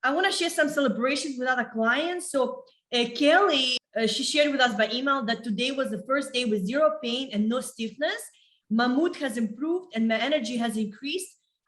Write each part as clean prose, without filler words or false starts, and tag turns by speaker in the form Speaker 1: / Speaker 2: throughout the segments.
Speaker 1: I want to share some celebrations with other clients. So Kelly, she shared with us by email that today was the first day with zero pain and no stiffness. My mood has improved and my energy has increased.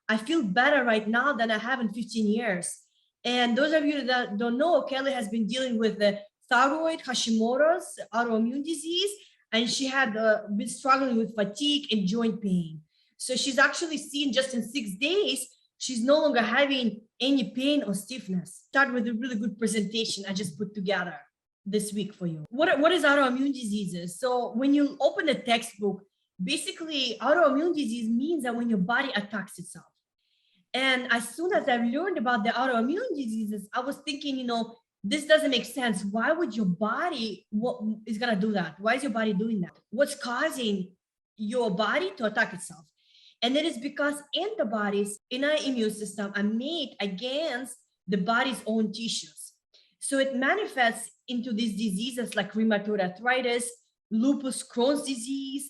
Speaker 1: I feel better right now than I have in 15 years. And those of you that don't know, Kelly has been dealing with the thyroid, Hashimoto's, autoimmune disease, and she had been struggling with fatigue and joint pain. So she's actually seen just in 6 days, she's no longer having any pain or stiffness. Start with a really good presentation I just put together this week for you. What is autoimmune diseases? So when you open a textbook, basically autoimmune disease means that when your body attacks itself. And as soon as I learned about the autoimmune diseases, I was thinking, this doesn't make sense. Why would your body, what is going to do that? Why is your body doing that? What's causing your body to attack itself? And it is because antibodies in our immune system are made against the body's own tissues. So it manifests into these diseases like rheumatoid arthritis, lupus, Crohn's disease.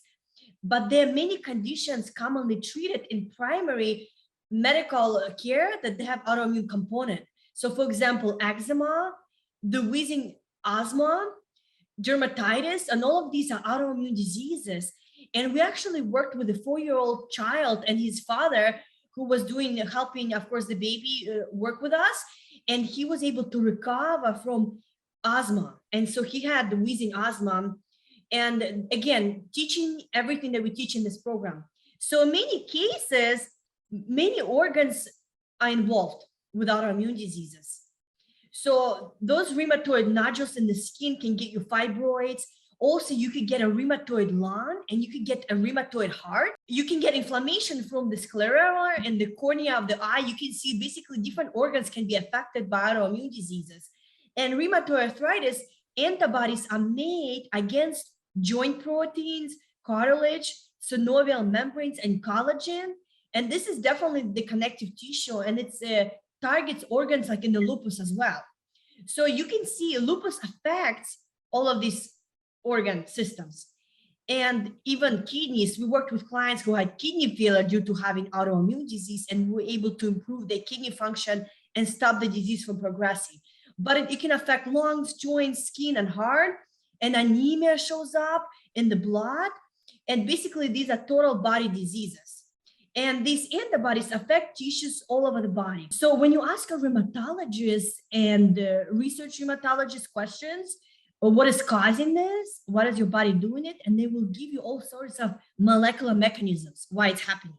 Speaker 1: But there are many conditions commonly treated in primary medical care that they have autoimmune component. So for example, eczema, the wheezing asthma, dermatitis, and all of these are autoimmune diseases. And we actually worked with a 4-year-old child and his father who was helping, of course, the baby work with us. And he was able to recover from asthma. And so he had the wheezing asthma. And again, teaching everything that we teach in this program. So in many cases, many organs are involved with autoimmune diseases. So those rheumatoid nodules in the skin can get you fibroids. Also, you could get a rheumatoid lung and you could get a rheumatoid heart. You can get inflammation from the sclera and the cornea of the eye. You can see basically different organs can be affected by autoimmune diseases. And rheumatoid arthritis, antibodies are made against joint proteins, cartilage, synovial membranes, and collagen. And this is definitely the connective tissue, and it's targets organs like in the lupus as well. So you can see lupus affects all of these organ systems. And even kidneys, we worked with clients who had kidney failure due to having autoimmune disease, and we were able to improve their kidney function and stop the disease from progressing. But it can affect lungs, joints, skin, and heart, and anemia shows up in the blood. And basically, these are total body diseases. And these antibodies affect tissues all over the body. So when you ask a rheumatologist and research rheumatologist questions, what is causing this? What is your body doing it? And they will give you all sorts of molecular mechanisms why it's happening.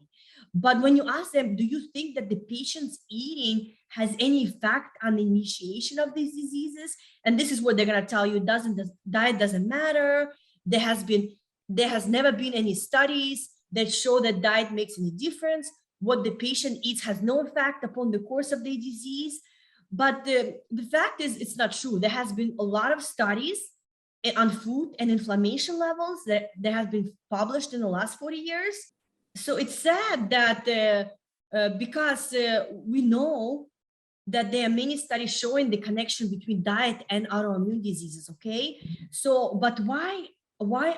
Speaker 1: But when you ask them, do you think that the patient's eating has any effect on the initiation of these diseases? And this is what they're going to tell you. Diet doesn't matter. There has never been any studies that show that diet makes any difference. What the patient eats has no effect upon the course of the disease. But the fact is, it's not true. There has been a lot of studies on food and inflammation levels that have been published in the last 40 years. So it's sad that because we know that there are many studies showing the connection between diet and autoimmune diseases, okay? So, but why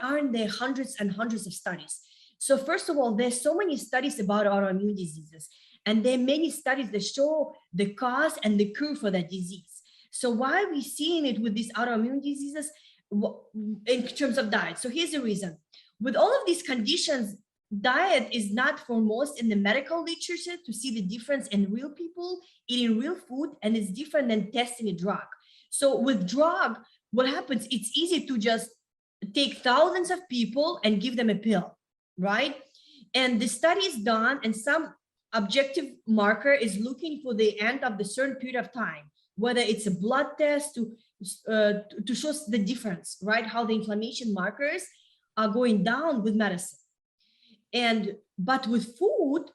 Speaker 1: aren't there hundreds and hundreds of studies? So first of all, there's so many studies about autoimmune diseases, and there are many studies that show the cause and the cure for that disease. So why are we seeing it with these autoimmune diseases in terms of diet? So here's the reason. With all of these conditions, diet is not foremost in the medical literature to see the difference in real people eating real food, and it's different than testing a drug. So with drug, what happens, it's easy to just take thousands of people and give them a pill, right? And the study is done, and some objective marker is looking for the end of the certain period of time, whether it's a blood test to show the difference, right? How the inflammation markers are going down with medicine. But with food,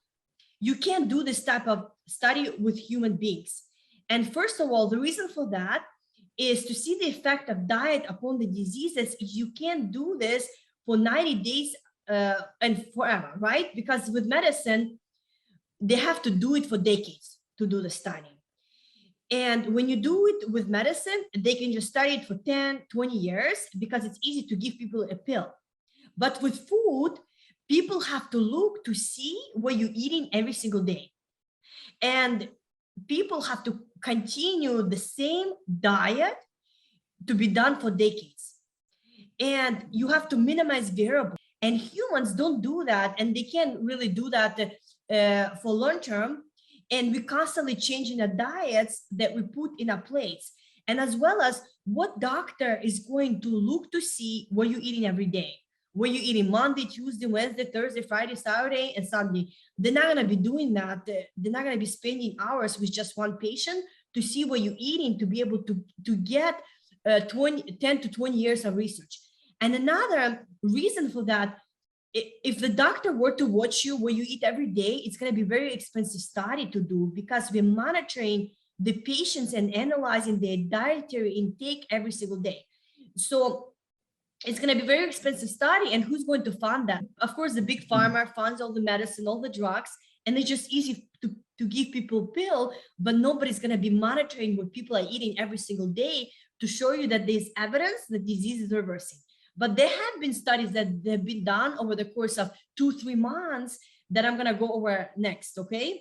Speaker 1: you can't do this type of study with human beings. And first of all, the reason for that is to see the effect of diet upon the diseases. You can't do this for 90 days and forever, right? Because with medicine, they have to do it for decades to do the study. And when you do it with medicine, they can just study it for 10, 20 years because it's easy to give people a pill. But with food, people have to look to see what you're eating every single day. And people have to continue the same diet to be done for decades. And you have to minimize variables. And humans don't do that, and they can't really do that for long term. And we're constantly changing the diets that we put in our plates. And as well as what doctor is going to look to see what you're eating every day. What you're eating Monday, Tuesday, Wednesday, Thursday, Friday, Saturday, and Sunday. They're not going to be doing that. They're not going to be spending hours with just one patient to see what you're eating, to be able to get 10 to 20 years of research. And another reason for that, if the doctor were to watch you what you eat every day, it's going to be very expensive study to do, because we're monitoring the patients and analyzing their dietary intake every single day. So it's going to be very expensive study, and who's going to fund that? Of course, the big pharma funds all the medicine, all the drugs, and it's just easy to give people a pill, but nobody's going to be monitoring what people are eating every single day to show you that there's evidence that disease is reversing. But there have been studies that have been done over the course of 2-3 months that I'm going to go over next, okay?